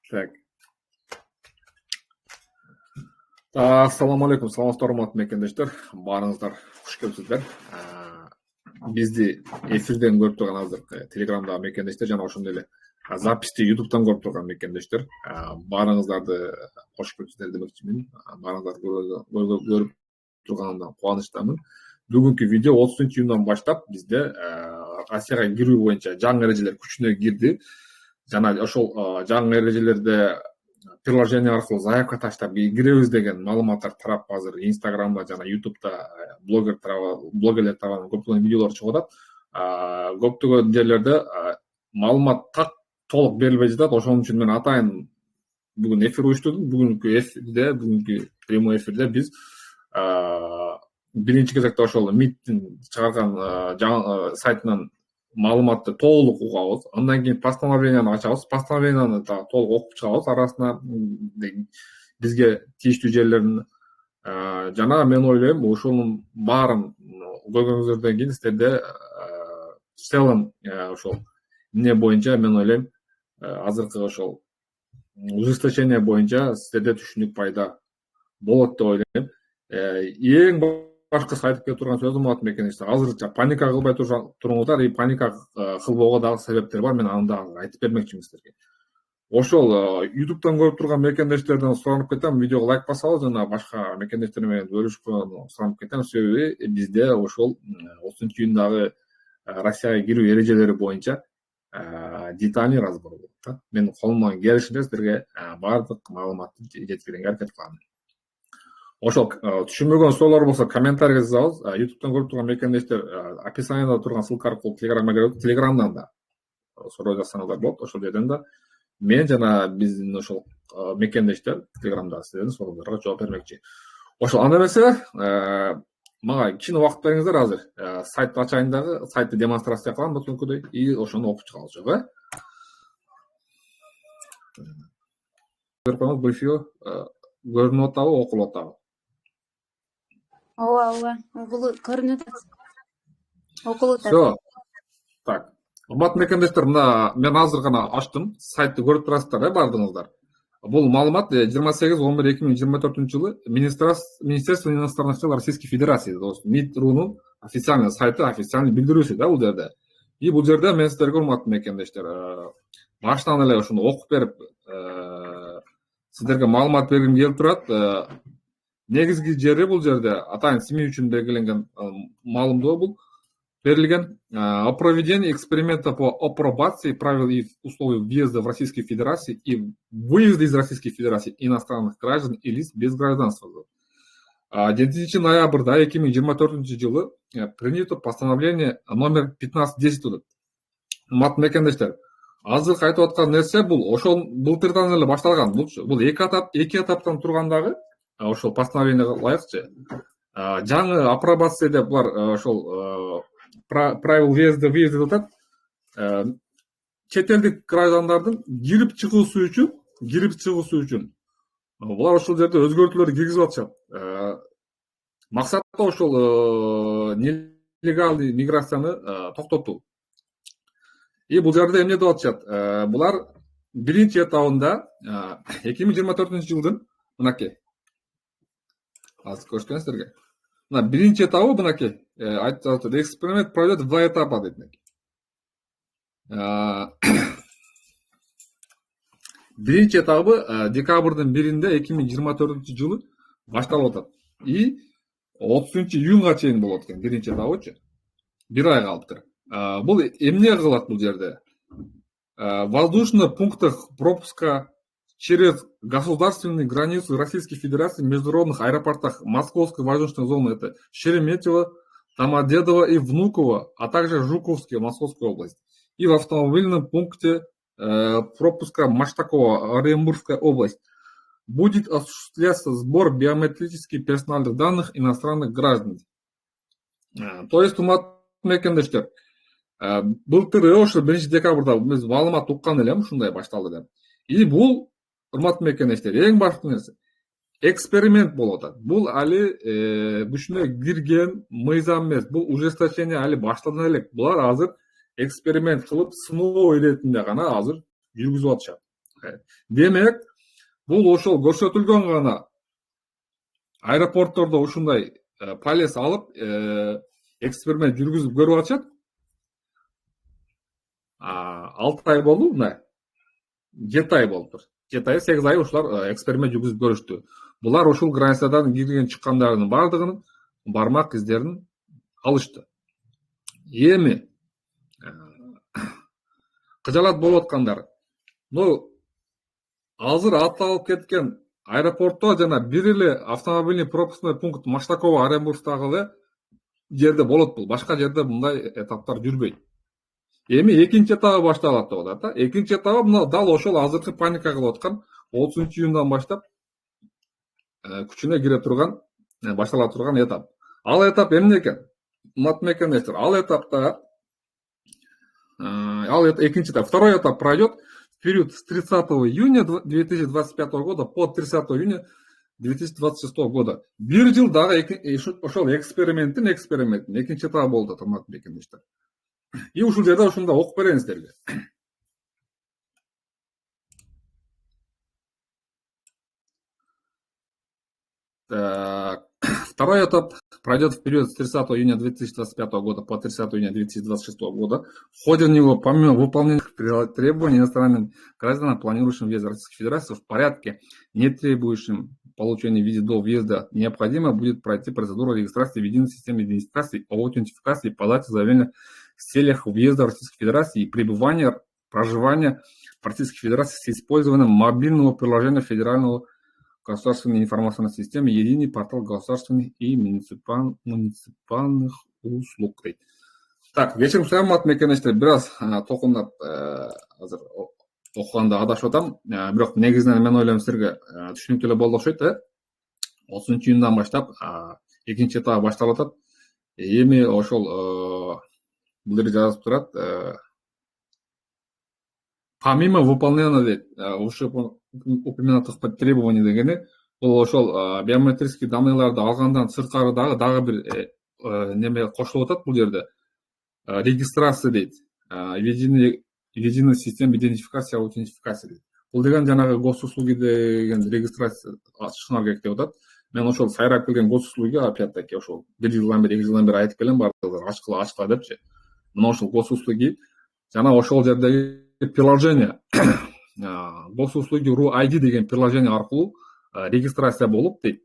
Так. Ассаламу алейкум, саламатсыздар урматтуу мекендештер, баарыңыздар куш келипсиздер. Бизди эфирден көрүп турган азыр Телеграмдагы мекендештер жана ошондой эле записти YouTube'дан көрүп турган мекендештер, баарыңыздарды кош келипсиздер демекчимин. Баарыңыздарды көрүп турганымдан кубанычтамын. Бүгүнкү видео 30-июндан баштап бизде Россияга кирүү боюнча жаңы эрежелер күчүнө кирди. Жана ошол жаңы эрежелерде приложение аркылуу заявка таштап киребиз деген маалыматтар тарап азыр Инстаграмда жана Ютубда блогерлер тарабынан көптөгөн видеолор чыгып атат. Көптөгөн жерлерде маалымат так толук берилбей жатат. Ошон үчүн мен атайын бүгүн эфир уюштурдум. Бүгүнкү прямой эфирде биз биринчи кезекте ошол МИДтин чыгарган сайтынан маалыматты толук угабыз. Андан кийин постановленияны ачабыз. Постановленияны да толук окуп чыгабыз. Арасына бизге тийиштүү жерлерин жана мен ойлойм, ошонун баарын көргөнүңүздөрдөн кийин сиздерде в целом ошол эмне боюнча мен ойлойм, азыркы ошол ужесточение боюнча сиздерде түшүнүк пайда болот деп ойлойм. Эң башкысы айтып келе турган сөзүм болот мекендештер. Азырча паника кылбай туруңуздар, паника кылбоого дагы себептер бар. Мен аны дагы айтып бермекчимин сиздерге. Ошол YouTube'дан көрүп турган мекендештерден суранып кетем, видеого лайк басабыз жана башка мекендештер менен бөлүшкөнү суранып кетем. Себеби бизде ошол 30-июндагы Россияга кирүү эрежелери боюнча детальный разбор болот. Мен колумдан келишинче сиздерге баардык маалыматты жеткирүүгө аракет кылам. Ошол түшүнбөгөн суроолор болсо комментарийге жазабыз. YouTube'дан көрүп турган мекендештер описанияда турган ссылка аркылуу Телеграмдан да суроо жазсаңыздар болот. Ошол жерден да мен жана биздин ошол мекендештер Телеграмда сиздердин сурооңуздарга жооп бермекчи. Ошол анда эмесе мага кичине убакыт бериңиздер, азыр сайтты ачайын дагы, сайтты демонстрация кылам өткөнкүдөй и ошону окуп чыгабыз жок Көрүп видео көрүнүп атабы, окулуп атабы? Ооба, көрүнүп атат. Окулуп атат. Все. Так. Урматтуу мекендештер, мына мен азыр гана ачтым. Сайтты көрүп турасыздар, баардыгыңыздар. Бул маалымат 28/11/2024 жылы Министерство иностранных дел Российской Федерации, МИД.рунун официальный сайты, официальный билдирүүсү да бул жерде. И бул жерде мен сиздерге урматтуу мекендештер, баштан эле ошону окуп берип сиздерге маалымат бергим келип турат. Негизги жери бул жерде атайын СМИ үчүн белгиленген маалымдоо бул берилген. О проведении эксперимента по апробации правил и условий въезда в Российской Федерации и выезда из Российской Федерации иностранных граждан и лиц без гражданства. 7 ноябрда 2024 жылы принято постановление номер 1510. Урматтуу мекендештер, азыр айтып аткан нерсе бул ошол былтырдан эле башталган. Бул эки этаптан тургандагы ошол постановленияга ылайыкчы жаңы апробация деп булар ошол правил въезда выезда деп атат. Чет элдик граждандардын кирип чыгуусу үчүн булар ошол жерде өзгөртүүлөр киргизип атышат. Максаты ошол нелегалдый миграцияны токтотуу. И бул жерде эмне деп атышат? Булар биринчи этабында 2024 жылдын мынакей азыр көрсөтөм. Мына биринчи этабы мынакей айтып атат. Эксперимент пройдет в 2 этапа дейт. Биринчи этабы декабрдын 1-inde 2024 жылы башталып атат. И 30-июнга чейин болот экен биринчи этабычы. 1 ай калыптыр. Бул эмне кылат бул жерде? Воздушных пунктах пропуска через государственные границы Российской Федерации в международных аэропортах Московской воздушной зоны, это Шереметьево, Домодедово и Внуково, а также Жуковский, Московская область. И в автомобильном пункте пропуска Маштакова, Оренбургская область будет осуществляться сбор биометрических персональных данных иностранных граждан. То есть, мекендештер, былтыр ошо 1 декабрда биз маалымат уккан элем, ушундай башталды деп. И бул урматтуу мекендештер, эң башкы нерсе эксперимент болуп атат. Бул али күчүнө кирген мыйзам эмес. Бул ужесточение али башталган элек. Булар азыр эксперимент кылып сыноо иретинде гана азыр жүргүзүп атышат. Демек, бул ошол көрсөтүлгөн гана аэропорттордо ушундай полис алып эксперимент жүргүзүп көрүп атышат. 6 ай болду, мына 7 ай болуптур. 7 ай, 8 ай ушулар эксперимент жүргүзүп көрүштү. Булар ушул границадан кирген чыккандардын бардыгынын бармак издерин алышты. Эми кыжалат болуп аткандар. Азыр аталып кеткен аэропортто жана бир эле автомобильный пропускной пункт Маштакова Оренбургдагы эле жерде болот бул. Башка жерде мындай этаптар жүрбөйт. Эми экинчи этабы башталат деп атат. Экинчи этабы мына дал ошол азыркы паника кылып аткан 30-июндан баштап күчүнө кире турган, баштала турган этап. Ал этап эмне экен? Мекендештер, ал этапта экинчи этап, второй этап пройдет в период с 30 июня 2025 года по 30 июня 2026 года. Бир жыл дагы ошол эксперименттин экинчи этабы болду, урматтуу мекендештер. И ушул жерде ушунда окуп берейин силерге. Второй этап пройдет в период с 30 июня 2025 года по 30 июня 2026 года. В ходе него, помимо выполнения требований иностранным гражданам, планирующим въезд в Российскую Федерацию в порядке, не требующим получения визы до въезда, необходимо будет пройти процедуру регистрации в единой системе идентификации, аутентификации, подачи заявления в целях въезда в Российскую Федерацию и проживания в Российской Федерации с использованием мобильного приложения Федерального государственной информационной системы единый портал государственных и муниципальных услуг. Так, кечирим сұраймын мекендештер, бираз толкундап азыр окуганда адашып атам. Бирок негизинен мен ойлойм силерге түшүнүктүү эле болду окшойт. 30-июндан баштап экинчи этабы башталып атат. Эми ошол бул жерде жазып турат. Помимо выполнения упомянутых требований дегени, бул ошол биометрический данныйларды алгандан сырткары дагы бир неме кошулуп атат бул жерде. Регистрация дейт. Единая система идентификации, аутентификации дейт. Бул деген жанагы госуслуги деген регистрация ачышыңар керек деп атат. Мен ошол сайрап келген госуслуги опять-таки ошол 1 жылдан бери 2 жылдан бери айтып келем, бардыгы ачкыла депчи. Мына ошол госуслуги жана ошол жердеги приложение госуслуги ру ID деген приложение аркылуу регистрация болуп дейт.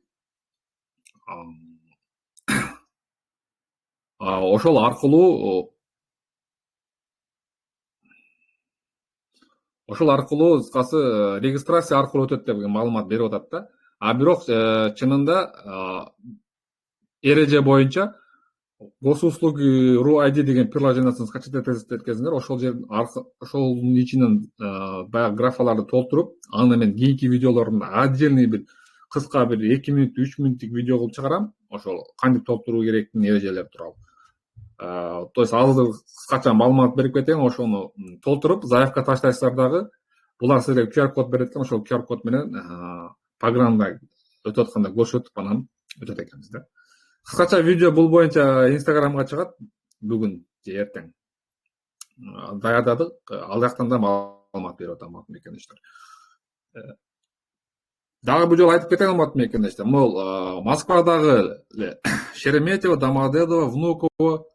Ошол аркылуу кыскасы регистрация аркылуу өтөт деп маалымат берип атат да. Бирок чынында эреже боюнча госуслуги ру ID деген приложениясын скачать эткенсиңер, ошолдун ичинен баягы графаларды толтуруп, анан мен кийинки видеолорумда отдельный бир кыска бир 2 мүнөт 3 мүнөттүк видео кылып чыгарам. Ошол кантип толтуруу керектигин эрежелери тууралуу. То есть азыр кыскача маалымат берип кетейин, ошону толтуруп заявка таштайсыздар дагы. Булар силерге QR код берет экен, ошол QR код менен программада өтүп атканда көрсөтүп анан өтөт экенбиз да. Кыскача видео бул боюнча Инстаграмга чыгат бүгүн же эртең. Даярдадык, ал жактан да маалымат берип атам мекендештер. Дагы бир жолу айтып кетейин мекендештер. Могул Москвадагы Шереметьево, Домодедово, Внуково,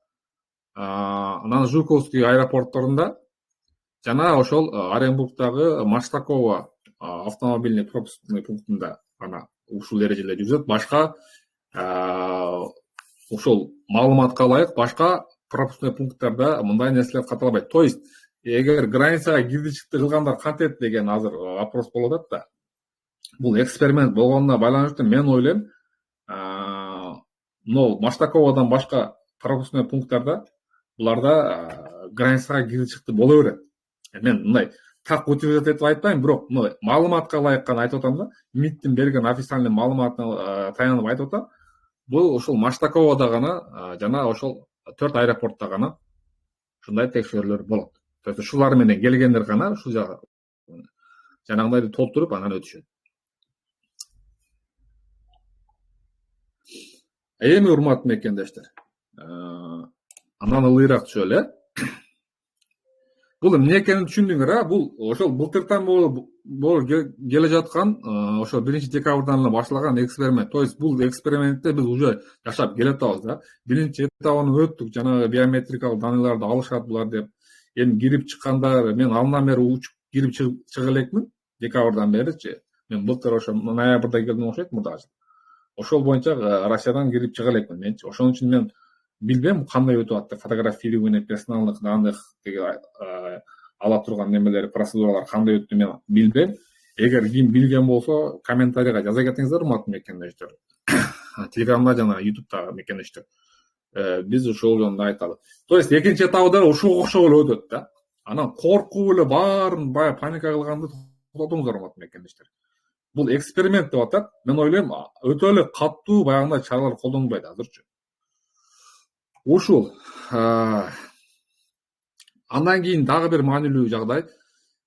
анан Жуковский аэропортторунда жана ошол Оренбургдагы Маштакова автомобильный пропускной пунктунда ана ушул эрежелер жүрөт. Башка ошол маалыматка ылайык башка пропускной пункттарда мындай нерселер катталбайт. То есть эгер границага кирди чыкты кылгандар кантет деген азыр вопрос болуп атат да. Бул эксперимент болгонуна байланыштуу мен ойлойм, Маштаковадан башка пропускной пункттарда буларда границага кирди чыкты боло берет. Мен мындай так утверждать этип айтпайм, бирок маалыматка ылайык гана айтып атам да. МИДтин берген официальный маалыматына таянып айтып атам. Бул ошол Маштаковада гана жана ошол 4 аэропортто гана ушундай текшерүүлөр болот. То есть ушулар менен келгендер гана ушул жака жанагындай толтуруп анан өтүшөт. Эми урматтуу мекендештер, анан ылыйраак түшөлү. бул эмне экенин түшүндүңөр а? Бул ошол былтыртан келе жаткан ошол 1 декабрдан эле башталган эксперимент. То есть бул экспериментте биз уже жашап келатабыз да. Биринчи этабын өттүк, жанагы биометрикалык данныйларды алышат булар деп. Эми кирип чыккандар, мен андан бери учуп кирип чыга элекмин декабрдан беричи. Мен былтыр ошо ноябрда келдим окшойт мурдагы жыл. Ошол боюнча Россиядан кирип чыга элекмин менчи. Ошон үчүн мен билбейм кандай өтүп атты, фотографирование персоналдык данных ала турган немелер, процедуралар кандай өттү мен билбейм. Эгер ким билген болсо комментарийга жаза кетиңиздер, урматтуу мекендештер. Телеграмда жана ютубта мекендештер. Биз ошол жөнүндө айталы. То есть экинчи этабы да ушуга окшогон эле өтөт да. Анан коркуп эле баарын баягы паника кылганды токтотуңуздар, урматтуу мекендештер. Бул эксперимент деп атат. Мен ойлойм, өтө эле катуу баягындай чаралар колдонулбайт азырчы. Ушул. Андан кийин дагы бир маанилүү жагдай,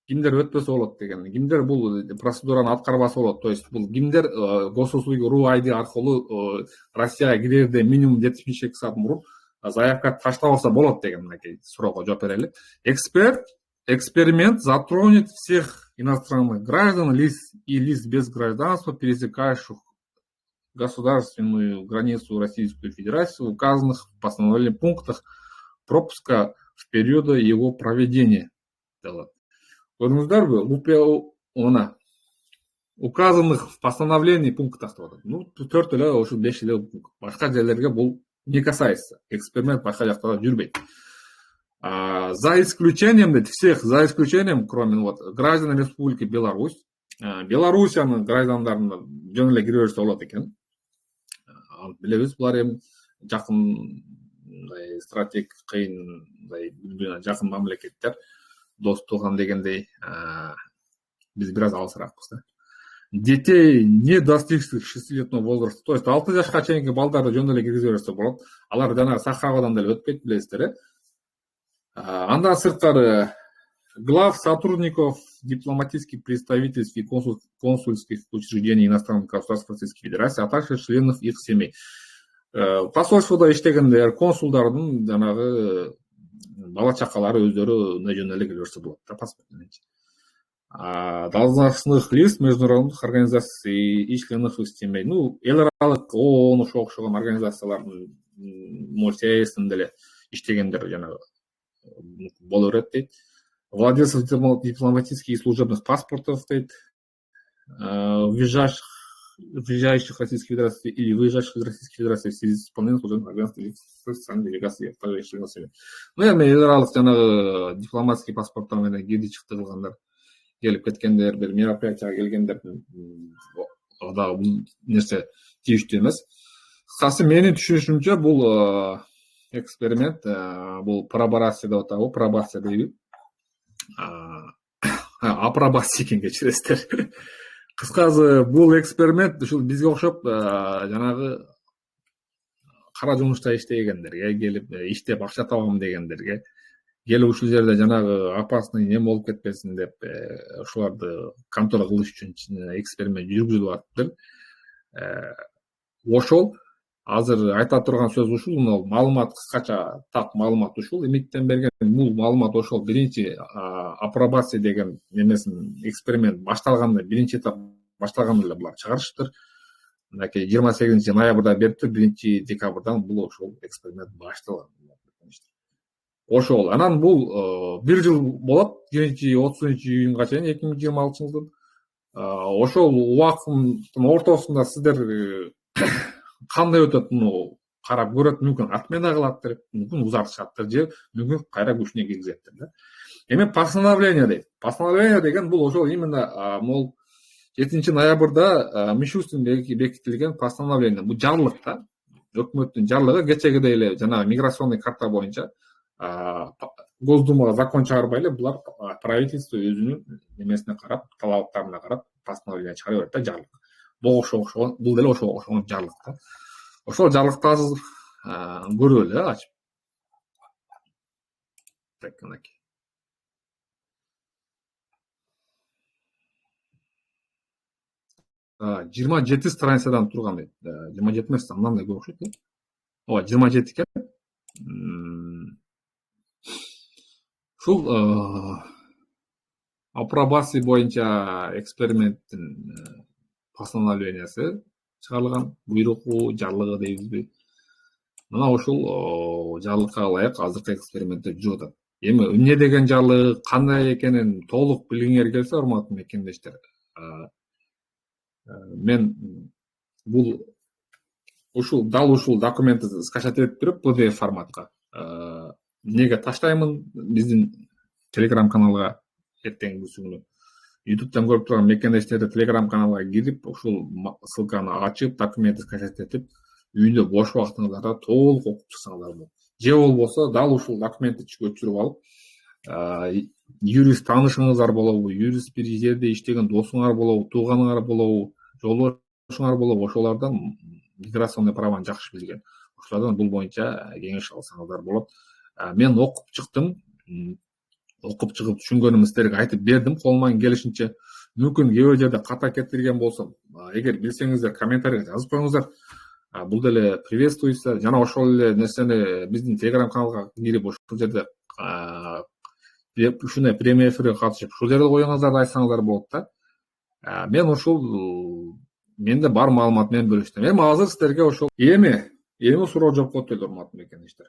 кимдер өтпөсө болот деген. Кимдер бул процедураны аткарбаса болот. То есть бул кимдер госуслуги РУ-ID аркылуу Россияга кирерде минимум 72 саат мурун заявка таштабаса болот деген мынакей суроого жооп берели. Эксперимент затронет всех иностранных граждан и лиц без гражданства, пересекающих государственную границу Российской Федерации, указанных в постановлении пунктах пропуска в периоды его проведения. Көрдүңүздарбы? Она указанных в постановлении пунктах. Ну, 4 эле ошо 5 эле башка жерлерге бул не касается. Эксперимент башка жакта жүрбөйт. За исключением всех, за исключением, кроме граждан Республики Беларусь, Белоруссиянын граждандарына жөн эле кире берсе болот экен. Билебиз, булар эми жакын стратегик кыйын жакын мамлекеттер, дос тууган дегендей, биз бир аз алысыраакпыз да. Детей, не достигших 6-летнего возраста, то есть 6 жашка чейинки балдарды жөн эле киргизе берсе болот. Алар жанагы Сахавадан деле өтпөйт, билесиздер. Андан сырткары глав сотрудников дипломатических представительств и консульских учреждений иностранных государств Российской Федерации, а также членов их семей. Посольствода иштегендер, консулдардын жанагы бала чакалары өздөрү жөн эле кире берсе болот да, паспорт менен. Должностных лиц международных организаций и членов их семей. Ну, эл аралык ООН окшогон организациялардын МОСЕСин деле иштегендер жанагы боло берет дейт. Владельцев дипломатических и служебных паспортов дейт. Въезжающих в Российскую Федерацию или выезжающих из Российской Федерации в связи с исполнением служебных обязанностей социальной делегации. Ну, эми эл аралык жанагы дипломатский паспорттор менен кирип чыктырылгандар, келип кеткендер, бир мероприятияга келгендердин дагы бул нерсе тийиштүү эмес. Кыскасы менин түшүнүшүмчө бул эксперимент, бул пробация деп атабы, пробация дейби. Апробация экен, кечиресиздер. Кыскасы бул эксперимент ушул бизге окшоп жанагы кара жумушта иштегендерге, келип иштеп акча табам дегендерге, келип ушул жерде жанагы опасный неме болуп кетпесин деп ушуларды контроль кылыш үчүн эксперимент жүргүзүлүп атыптыр. Ошол азыр айта турган сөз ушул, маалымат кыскача так маалымат ушул. Эмиттен берген бул маалымат ошол биринчи апробация деген немесин эксперимент башталганда, биринчи этап башталганда эле булар чыгарышыптыр. Мынакей 28 ноябрда бериптир, 1 декабрдан бул ошол эксперимент башталган. Ошол. Анан бул 1 жыл болот, 30 июнга чейин 2026 жылдын. Ошол убакыттын ортосунда сиздер кандай өтөт, муну карап көрөт, мүмкүн отмена кылаттыр, мүмкүн узартышаттыр же мүмкүн кайра күчүнө киргизеттир да. Эми постановление дейт. Постановление деген бул ошол именно мол 7 ноябрда Мишустин бекитилген постановление. Бул жарлык да. Өкмөттүн жарлыгы кечегидей эле жанагы миграционный карта боюнча Госдумага закон чыгарбай эле булар правительство өзүнүн немесине карап, талаптарына карап постановление чыгара берет да, жарлык. Бул деле ошого окшогон жарлык да. Ошол жарлыкты азыр көрөлү ачып. Так, мынакей. Жыйырма 27 страницадан турган дейт. 27 эмес, мындай көп окшойт да. Ооба, 27 экен. ушул апробация боюнча эксперименттин постановлениясы чыгарылган, буйругу, жарлыгы дейбизби. Мына ушул жарлыкка ылайык азыркы эксперименттер жүрүп атат. Эми эмне деген жарлык, кандай экенин толук билгиңер келсе, урматтуу мекендештер, мен бул дал ушул документти скачать этип туруп PDF форматка эмнеге таштаймын, биздин Telegram каналга эртеңгүсү күнү YouTube'дан көрүп турган мекендештерди Telegram каналга кирип, ушул ссылканы ачып, документти скачать этип, үйүндө бош убактыңыздарда толук окуп чыксаңыздар болот. Же болбосо дал ушул документти өчүрүп алып, юрист таанышыңыздар болобу, юрист бир жерде иштеген досуңар болобу, тууганыңар болобу, жолдошуңар болобу, ошолордон миграционный праваны жакшы билген, ошолордон бул боюнча кеңеш алсаңыздар болот. Мен окуп чыктым, окуп чыгып түшүнгөнүмдү силерге айтып бердим колуман келишинче. Мүмкүн кээ бир жерде ката кетирген болсом, эгер билсеңиздер комментарийге жазып коюңуздар. Бул деле приветствуется. Жана ошол эле нерсени биздин Telegram каналга кирип, ошол жерде ушундай прямой эфирге катышып, ушул жерде оюңуздарды айтсаңыздар болот да. Мен ушул менде бар маалымат менен бөлүштүм. Эми азыр силерге ошол эми суроо жооп коет эле, урматтуу мекендештер.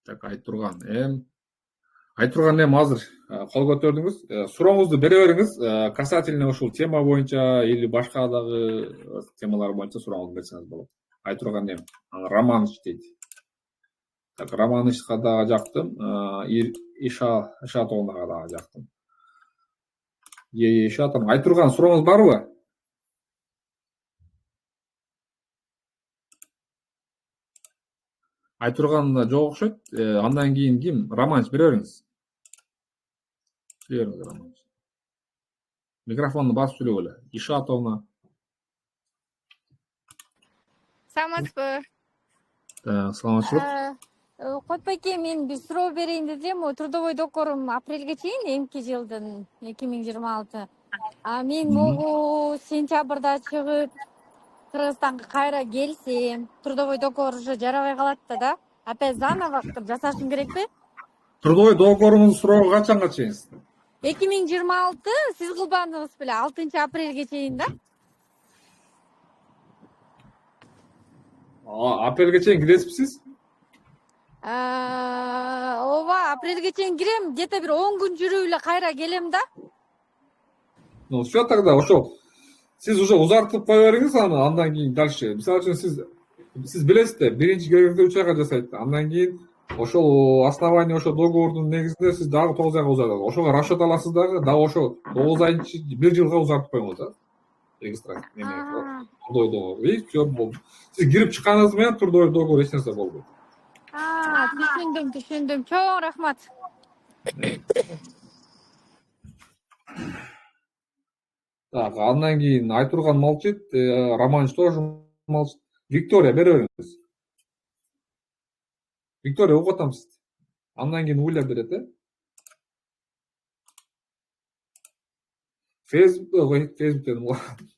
Так, айтурган эми азыр кол көтөрдүңүз. Сурооңузду бере бериңиз. Касательно ушул тема боюнча или башка дагы темалар боюнча сурооңузду берсеңиз болот. Айтурган эми Романыч дейт. Так, Романычка дагы жактым. Ишатовнага дагы жактым. Ишатов, айтурган сурооңуз барбы? Айтурган жок окшойт. Андан кийин ким? Романыч бере бериңиз. Микрофонду басып сүйлөгө эле. Ишатовна. Саламатсызбы? Саламатчылык. Котбеке, мен бир суроо берейин дедим. Трудовой договорум апрелге чейин, эмки жылдын 2026. Мен могу сентябрда чыгып Кыргызстанга кайра келсем, трудовой договор уже жарабай калат да? Опять заново жасашым керекпи? Трудовой договоруңузду суроого качанга чейин? 2026 сиз кылбадыңыз беле, 6 апрелге чейин да? Апрелге чейин киресизби сиз? Ооба, апрелге чейин кирем, где-то бир 10 күн жүрүп эле кайра келем да. Ну все, тогда ошол сиз уже узартып кое бериңиз аны, андан кийин дальше. Мисалы үчүн сиз билесиз да, биринчи кезекте 3 айга жасайт. Андан кийин ошол основание ошол договордун негизинде сиз дагы 9 айга узартасыз. Ошого расчет аласыз дагы ошол 9 айынчы 1 жылга узартып коюңуз да. Регистрация. Трудовой договор. И все болду. Сиз кирип чыкканыңыз менен трудовой договор эч нерсе болбойт. Түшүндүм. Чоң рахмат. Так, андан кийин Айтурган молчит, Романыч тоже молчит. Виктория, бере бериңиз. Виктория, угуп атам сизди. Андан кийин Уля берет, Facebook дедим.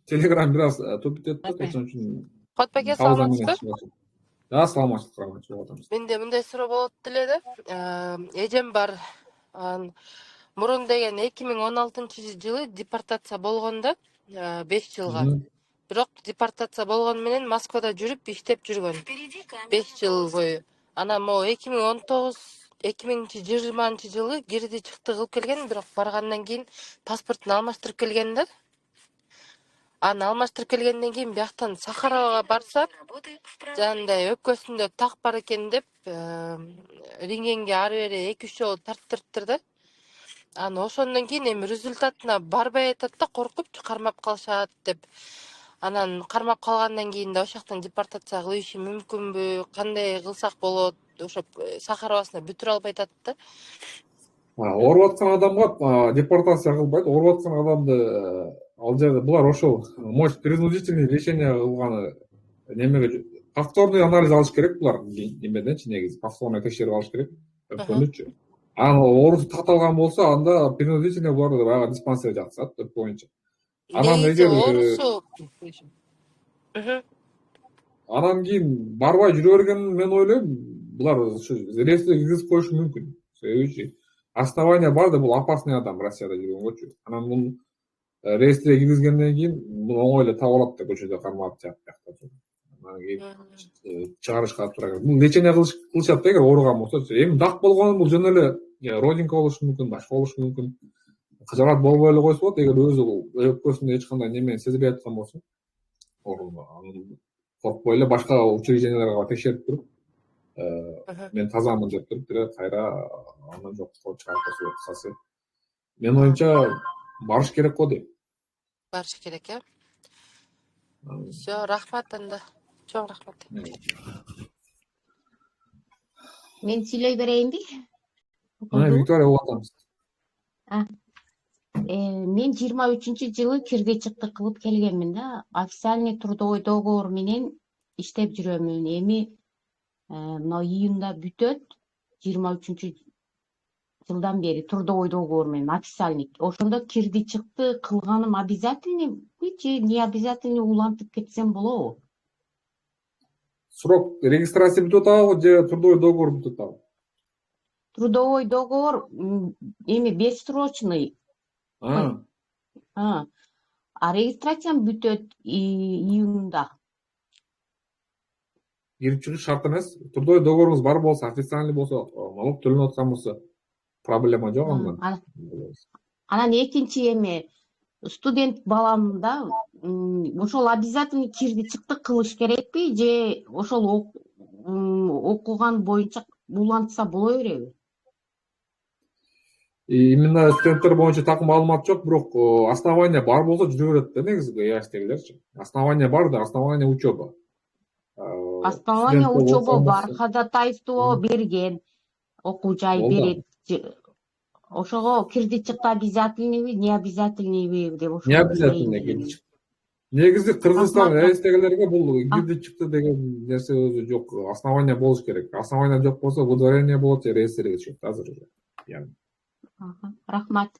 Telegram бир аз тупит этти, ошон үчүн. Котбеке, саламатсызбы? Да, саламатсыз, Романыч, угуп атам. Менде мындай суроо болот эле. Эжем бар. Мурун деген 2016-жылы депортация болгондо 5 жылга. Бирок депортация болгон менен Москвада жүрүп иштеп жүргөн 5 жыл бою. Анан могу 2020-жылы кирди чыкты кылып келген, бирок баргандан кийин паспортун алмаштырып келген да. Аны алмаштырып келгенден кийин бияктан Сахаровага барса, жандай өпкөсүндө так бар экен деп, рентгенге ары бери 2-3 жолу тарттырыптыр да. Аны ошондон кийин эми результатына барбай атат да, коркуп кармап калышат деп. Анан кармап калгандан кийин да ошол жактан депортация кылышы мүмкүнбү, кандай кылсак болот, ошо Сахаровасына бүтүрө албай атат да. Ооруп аткан адамга депортация кылбайт. Ооруп аткан адамды ал жерде булар ошол может принудительный решение кылганы немеге повторный анализ алыш керек булар немеденчи, негизи повторный текшерип алыш керек өпкөнүчү. Анан оорусу такталган болсо, анда принудительный буларды баягы диспансерге жаткызат өпкө боюнча. Анан эгер Анан кийин барбай жүрө бергенин мен ойлойм, булар ушу рейске киргизип коюшу мүмкүн. Себеби основания бар да, бул опасный адам Россияда жүргөнгөчү. Анан муну рейстре киргизгенден кийин муну оңой эле таап алат да, көчөдө кармап чаап бияктап. Анан кийин чыгарышка алып турат. Бул лечение кылышат да, эгер ооруган болсочу. Эми дак болгону бул жөн эле родинка болушу мүмкүн, башка болушу мүмкүн. Кыжаат болбой эле койсо болот, эгер өзү өпкөсүндө эч кандай немени сезбей аткан болсо. Коркпой эле башка учрежденияларга текшерип туруп, мен тазамын деп туруп деле кайра андан жок чыгарып койсо. Менин оюмча барыш керек го дейм. Барыш керек, э? Все, рахмат анда. Чоң рахмат. Мен сүйлөй берейинби? Виктория угуп атабыз. Мен 23-жылы кирди чыкты кылып келгенмин да. Официальный трудовой договор менен иштеп жүрөмүн. Эми мына июнда бүтөт. 23-жылдан бери трудовой договор менен официальный. Ошондо кирди чыкты кылганым обязательный же не обязательный улантып кетсем болобу? Срок регистрация бүтүп атабы же трудовой договор бүтүп атабы? Трудовой договор эми бессрочный. А регистрациям бүтөт июнда. Кирип чыгыш шарт эмес. Трудовой договоруңуз бар болсо, официальный болсо, налог төлөнүп аткан болсо, проблема жок андан. Анан экинчи эми студент балам да, ошол обязательный кирди чыкты кылыш керекпи же ошол окуган боюнча улантса боло береби? Именно студенттер боюнча так маалымат жок, бирок основания бар болсо жүрө берет да негизи яштегилерчи. Основания бар да, основания учеба. Основания учеба бар, ходатайство берген, окуу жай берет. Ошого кирди чыкты обязательныйбы, не обязательныйбы деп ошо. Не обязательный кирди чыкты. Негизи Кыргызстан эстегилерге бул кирди чыкты деген нерсе өзү жок. Основания болуш керек. Основания жок болсо выдворение болот же рейстерге чыгат азыр уже. Рахмат.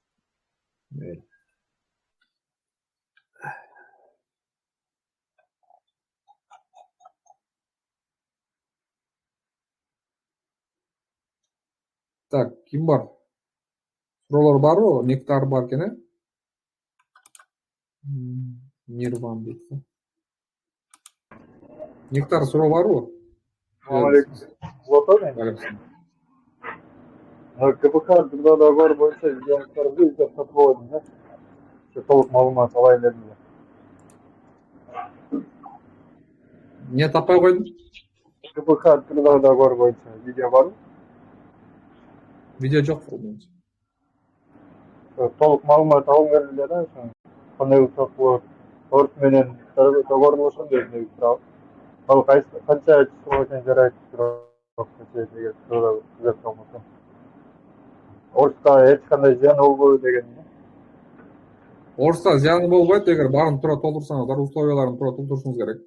Так, ким бар? Суроолор барбы? Нектар бар экен, э? Мирван дейт. Нектар суроо барбы? Алейкум. КПК договор боюнча жаңылыктарды издеп сатып алган, да? Толук маалымат алайын дедим. Не таппай койдум? КПК договор боюнча видео барбы? Видео жок. Толук маалымат алынган эле да, кандай утсак орт менен договорлошон деп турабы. Ал канча число экени жарайт турат деген суроо түзөп калмаса. Орыста эч кандай зыян болбойбу деген. Орыста зыяны болбойт, эгер баарын туура толтурсаңыздар, условияларын туура толтурушуңуз керек.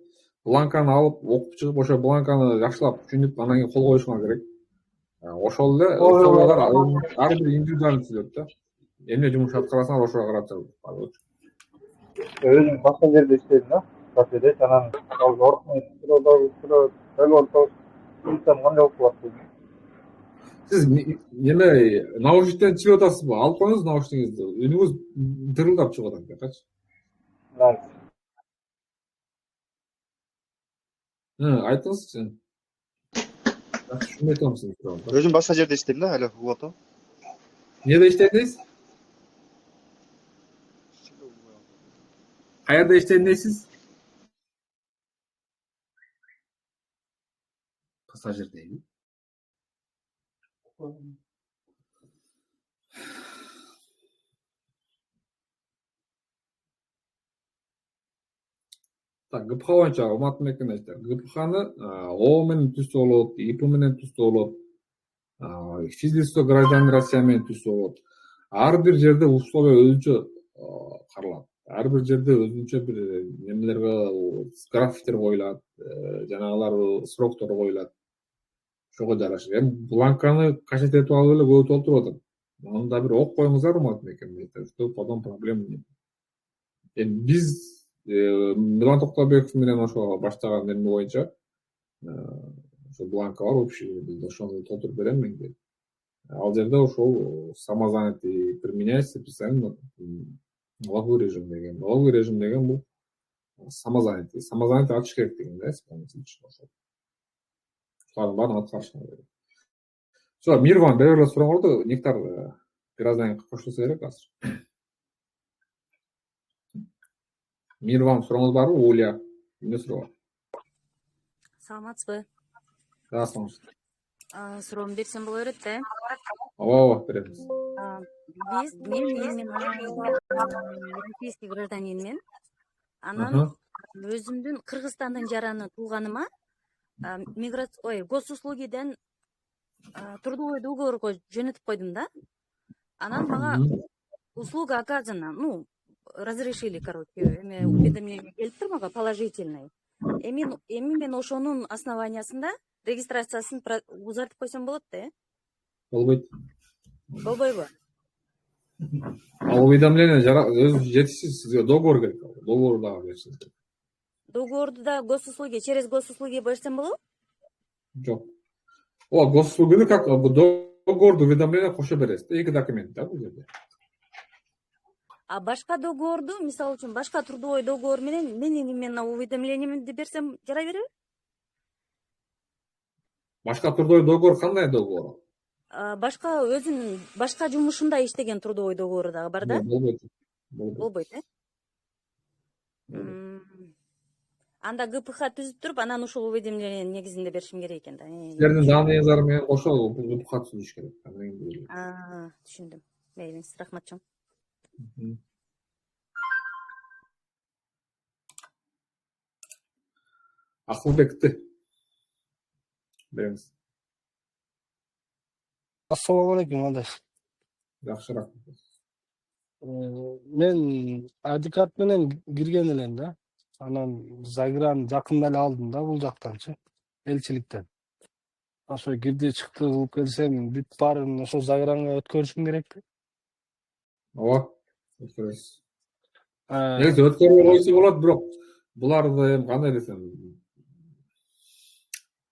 Бланканы алып, окуп чыгып, ошо бланканы жакшылап түшүнүп, анан кийин кол коюшуңар керек. Ошол эле условиялар ар бир индивидуально түзүлөт да. Эмне жумуш аткарасаңар ошого карап чыгат. Өзүм башка жерде иштейм да, кафеде, анан орус менен договор кандай болуп калат дейм. Сиз неме наушниктен чыгып атасызбы? Алып коюңуз наушнигиңизди. Үнүңүз дырылдап чыгып атат бакачы. Айтыңызчы. Түшүнбөй атам сизди. Өзүм башка жерде иштейм да, эле угуп атам. Эмнеде иштейсиз? Каерде иштейм дейсиз? Пассажирдеби? Так, ГПХ боюнча урматтуу мекемештер. ГПХны О менен түзсө болот, ИП менен түзсө болот, физлицо гражданин Россия менен түзсө болот. Ар бир жерде условия өзүнчө каралат. Ар бир жерде өзүнчө бир немелерге графиктер коюлат, жанагылар сроктор коюлат. Ошого жараша. Эми бланканы качет этип алып эле көп толтуруп атам. Анда бир ок коюңуздар урматтуу мекемештер, что потом проблема нет. Биз Милан Токтогулбеков менен ошо баштаган неме боюнча ошо бланка бар, общий, бизде ошону толтуруп берем мен келип. Ал жерде ошол самозанятый применяется специально налоговый режим деген. Налоговый режим деген бул самозанятый ачыш керек деген да, исполнитель ошол. Ушулардын баарын аткарышына керек. Все, Мирван бере эле сураңорду, Нектар бираздан кийин кошулса керек азыр. Мирван сурооңуз барбы? Уля, эмне суроо? Саламатсызбы? Саламатсыз. Суроомду берсем боло берет да? Ооба, беребиз. Мен российский гражданинмен. Анан өзүмдүн Кыргызстандын жараны тууганыма госуслугиден трудовой договорго жөнөтүп койдум да. Анан мага услуга оказана, разрешили, короче, уведомление келиптир мага положительный. Эми мен ошонун основаниясында регистрациясын узартып койсом болот да, э? Болбойт. Болбойбу? Ал уведомление өзү жетишсиз, сизге договор керек. Договорду дагы беришиңиз керек. Договорду да госуслуги, через госуслуги берсем болобу? Жок. Госуслугуну как договорду уведомление кошо бересиз да, эки документ да бул жерде. А башка договорду, мисалы үчүн башка трудовой договор менен менин именно уведомлениемди берсем жарай береби? Башка трудовой договор кандай договор? Башка өзүнүн башка жумушунда иштеген трудовой договору дагы бар да? Болбойт, э? Анда ГПХ түзүп туруп, анан ушул уведомлениенин негизинде беришим керек экен да. Силердин данныйыңыздар менен кошо бул ГПХ түзүш керек. Түшүндүм. Мейлиңиз, рахмат чоң. Акылбекти беребиз. Assalomu alaykum adaş. Жакшы, рахмат. Men ID kart менен кирген элем да. Анан загран жакында эле алдым да бул жактанчы, элчиликтен. Ошо кирди чыкты кылып келсем, бүт баарын ошо загранга өткөрүшүм керекпи? Ооба, өткөрөсүз. Негизи өткөрбөй койсо болот, бирок буларды эми кандай десем,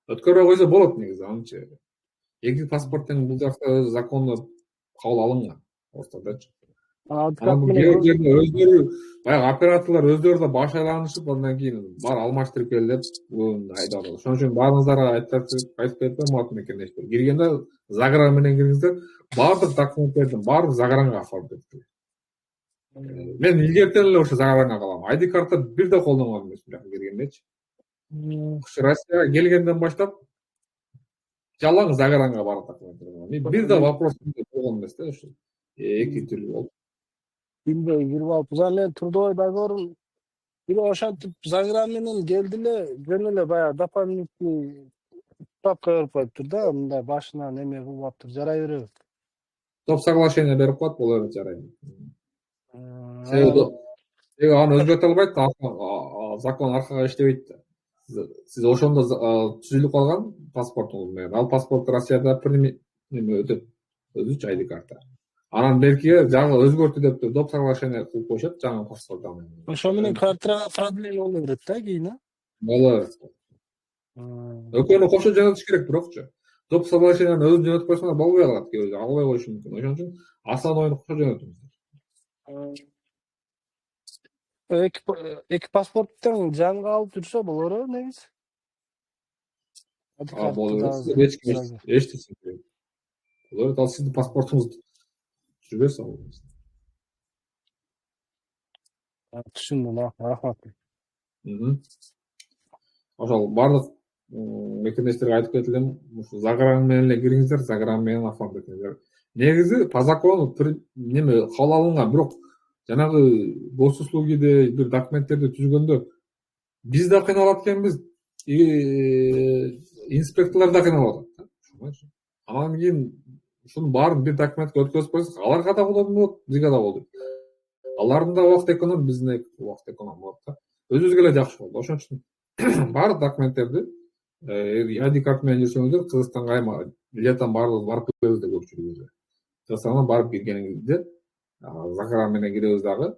өткөрбөй койсо болот негизи анчы. Эки паспорттун бул жакта өзү закондо кабыл алынган ортодочу. Анан бул жерде өздөрү баягы операторлор өздөрү да баш айланышып, андан кийин баары алмаштырып кел деп айдап атат. Ошон үчүн баарыңыздарга айтып берип коем, мурат мекендештер. Киргенде загран менен кириңиздер, баардык документтердин баарын загранга алып кетиңиздер. Мен илгертен эле ошо загранга калам. ID картты бир да колдонгон эмесмин жака киргендечи. Россияга келгенден баштап жалаң загранга барып документтер. Бир да вопрос болгон эмес да, ошо эки түрлүү болду. Билбей кирип алып, мен трудовой договорун бир ошентип загран менен келди эле, жөн эле баягы дополнительный справка берип коюптур да, мындай башына неме кылып атыптыр, жарай береби? Топ соглашение берип коет, боло берет, жарайт. Себеби аны өзгөртө албайт, закон аркага иштебейт да. Сиз ошондо түзүлүп калган паспортуңуз менен, ал паспорт Россияда неме өтөт, өзүчө ID карта. Анан беркиге жагы өзгөртүү деп доп соглашение кылып коюшат жаңы паспорттан. Ошо менен контракт продление боло берет да кийин, а? Боло берет. Экөөнү кошо жөнөтүш керек, бирокчу. Доп соглашениени өзүн жөнөтүп койсоңор болбой калат, кээ бирөө албай коюшу мүмкүн. Ошон үчүн основнойну кошо жөнөтүңүздөр. Эки паспорттон жанга алып жүрсө болор э, негизи? Боло берет. Эчтеси керек. Боло берет, ал сиздин паспортуңуз жүрбөс ал. Түшүндүм, рахмат. Ошол бардык мекендештерге айтып кетилем, ушу загран менен эле кириңиздер, загран менен оформить этиңиздер. Негизи по закону неме кабыл алынган, бирок жанагы госуслугиде бир документтерди түзгөндө биз да кыйналат экенбиз, инспекторлор да кыйналып атат. Анан кийин ушунун баарын бир документке өткөзүп койсок, аларга да болот, бизге да болот. Алардын да убакыт эконом, биздин убакыт эконом болот да. Өзүбүзгө эле жакшы болду. Ошон үчүн баардык документтерди ID карт менен жүрсөңүздөр, Кыргызстанга летом баардыгыбыз барып келебиз да көпчүлүгүбүз. Кыргызстанга барып киргениңизде загран менен киребиз дагы.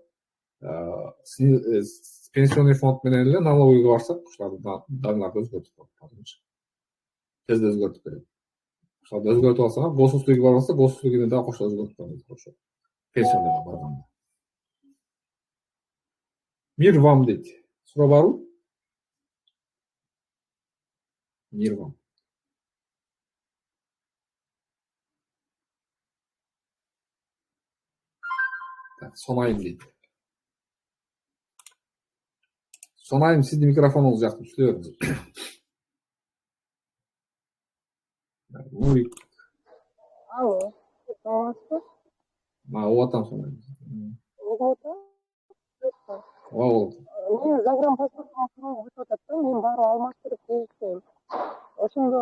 пенсионный фонд менен эле налоговыйга барсак ушуларды даныларды өзгөртүп коет. Тез өзгөртүп берет. Ошолду өзгөртүп алсаңар, госуслугиге барбаса, госуслугине дагы кошо өзгөртүп коет. Ошо пенсионныйга барганда. Мир вам дейт. Суроо барбы? Мир вам. Так, сонайым дейт. Сонайым, сиздин микрофонуңуз жактып сүйлөй бериңиз. Нурик. Алло, саламатсызбы? Угуп атам сонайым. Угуп атам. Ооба. Мен загранпаспортума суроо өтүп атат да, мен барып алмаштырып келсем. Ошондо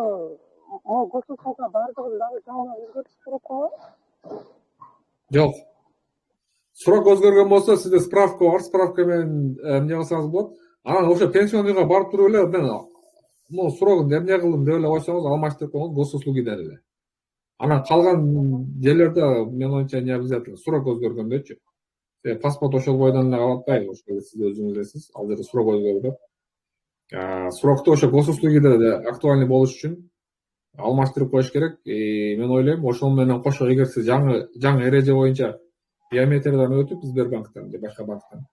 могу госуслугга бардыгын дагы жаңы өзгөртүш керек болобу? Жок. Срок өзгөргөн болсо, сизде справка бар, справка менен эмне кылсаңыз болот. Анан ошо пенсионныйга барып туруп эле, мен срогун эмне кылдым деп эле койсоңуз, алмаштырып койгоңуз госуслугиден эле. Анан калган жерлерде мен оюнча не обязательно срок өзгөргөндөчү. Паспорт ошол бойдон эле калып атпайбы, ошо сиз өзүңүз элесиз, ал жерде срок өзгөрүп. Срокту ошо госуслугиде актуальный болуш үчүн алмаштырып коюш керек. Мен ойлойм, ошол менен кошо эгер сиз жаңы эреже боюнча биометриядан өтүп, Сбербанктан же башка банктан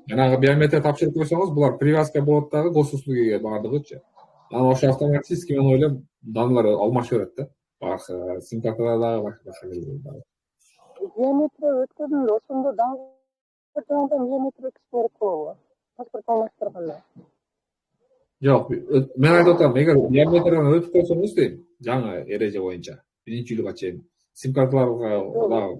жанагы биометрия тапшырып койсоңуз, булар привязка болот дагы госуслугиге баардыгычы. Анан ошо автоматически мен ойлойм, данылар алмашып берет да. Башка сим карталар дагы башка дагы. Биометрия өткөндө ошондо дагы жаңыдан биометрия өткөзүш керек болобу? Паспорт алмаштырганда. Жок, мен айтып атам, эгер биометриядан өтүп койсоңуз дейм, жаңы эреже боюнча 1-июлга чейин сим карталарга дагы.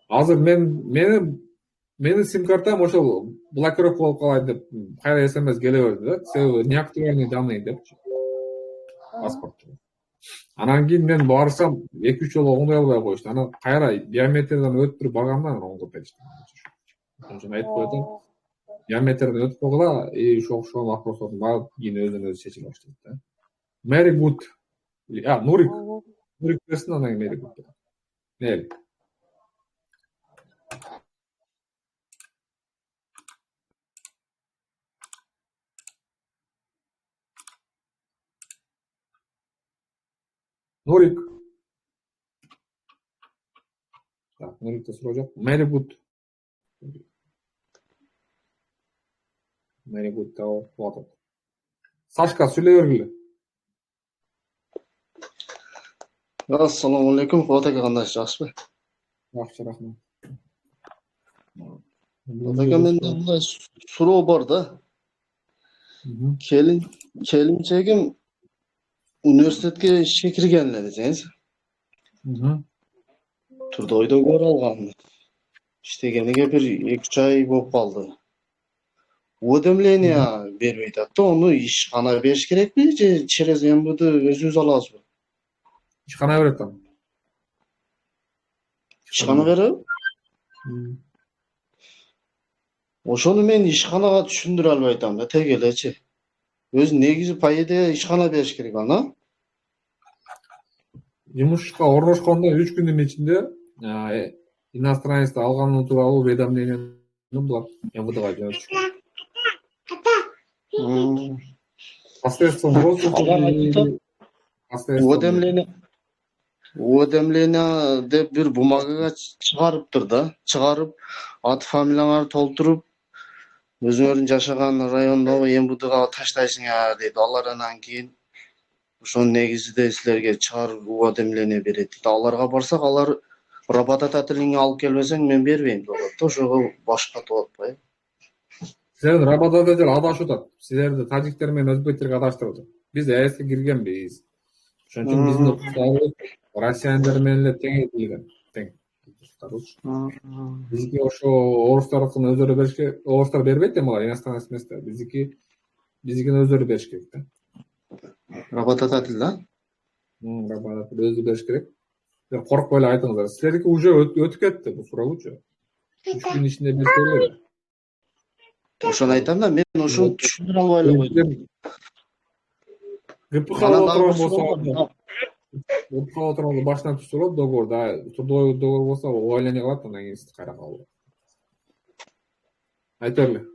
Азыр менин сим картам ошол блокировка болуп калайын деп кайра СМС келе берди да. Себеби неактуальный данные депчи. Паспорт. Анан кийин мен барсам 2-3 жолу оңдой албай коюшту. Анан кайра биометриядан өтүп баргандан оңдоп беришти. Ошону айтып коет. Биометриядан өтүп койгула, ошол вопростун баары кийин өзүнөн өзү чечиле баштайт да. Very good. Нурик. Нурик берсин, анан very good. Нел. Нурик. Так, Нурикте суроо жок. Very good. Very good деп атат. Сашка, сүйлөй бергиле. Ассаламу алейкум, Кубат ака, кандайсыз, жакшысызбы? Жакшы, рахмат. Кубат ака, менде мындай суроо бар да. Келинчегим университетке ишке кирген эле десеңиз. Трудойдо көрүп алган. Иштегениге бир 2-3 ай болуп калды. Уведомление бербейт атты, ону ишкана бериш керекпи же через МВД өзүбүз алабызбы? Ишкана берет аны. Ишкана береби? Ошону мен ишканага түшүндүрө албай атам да, тег элечи. Өзү негизи по идее ишкана бериш керек ана. Жумушка орношкондо 3 күндүн ичинде иностранецти алганы тууралуу уведомление булар МВДга жөнөтүш керек. Посредством уведомление деп бир бумагага чыгарыптыр да. Чыгарып, аты фамилияңарды толтуруп, өзүңөрдүн жашаган райондогу МВДга таштайсыңар дейт. Алар анан кийин ошонун негизинде силерге чыгарып уведомление берет. Аларга барсак, алар работодателиңи алып келбесең мен бербейм деп. Ошого башкатып атпайбы? Силердин работодатель адашып атат. Силерди тажиктер менен өзбектерге адаштырып атат. Биз ЭСке киргенбиз. Ошон үчүн биздин укуктарыбыз россияндар менен эле тең этилген. Тең. Бизге ошо орустардыкын өздөрү беришке, орустар бербейт да, мага иностранец эмес да. Биздикини өздөрү бериш керек да. Работодатель да? Работодатель өзү бериш керек. Коркпой эле айтыңыздар. Силердики уже өтүп кетти бул суроочу. 3 күн ичинде берсе эле. Ошону айтам да, мен ошону түшүндүрө албай эле койдум. ГПХ отурганда башынан түшүп алат договорду. Трудовой договор болсо увольнение кылат, анан кийин кайра кабыл. айта бер.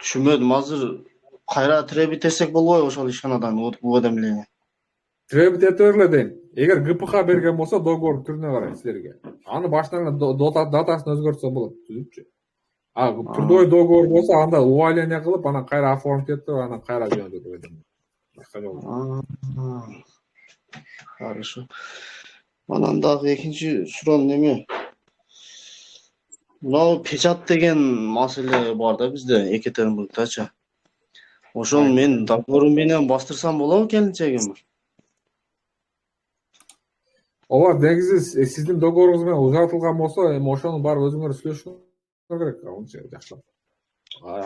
Түшүнбөдүм. Азыр кайра требит этсек болбойбу ошол ишканадан уведомление? Требит ете бергиле дейм. Эгер ГПХ берген болсо договордун түрүнө карай силерге. Аны башынан эле датасын өзгөртсө болот, түзүпчү. А трудовой договор болсо анда увольнение кылып, анан кайра оформить этип, анан кайра жөнөтөт. Башка жол. Хорошо. Анан дагы экинчи суроом неме? Мына печат деген маселе бар да бизде, Екатеринбургдачы. Ошол мен договорум менен бастырсам болобу келинчегимди? Ооба, негизи сиздин договоруңуз менен узартылган болсо, эми ошонун баары өзүңөр сүйлөшүңүз керек, анча жакшылап.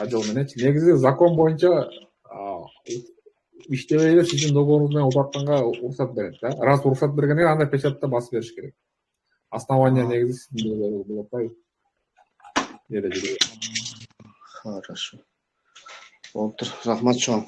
Ажал мененчи. Негизи закон боюнча иштебей эле сиздин договоруңуз менен узартканга уруксат берет да. Раз уруксат бергенде андай печатта басып бериш керек. Основание негизи сиздин договоруңуз болуп атпайбы? Хорошо. Болуптур. Рахмат чоң.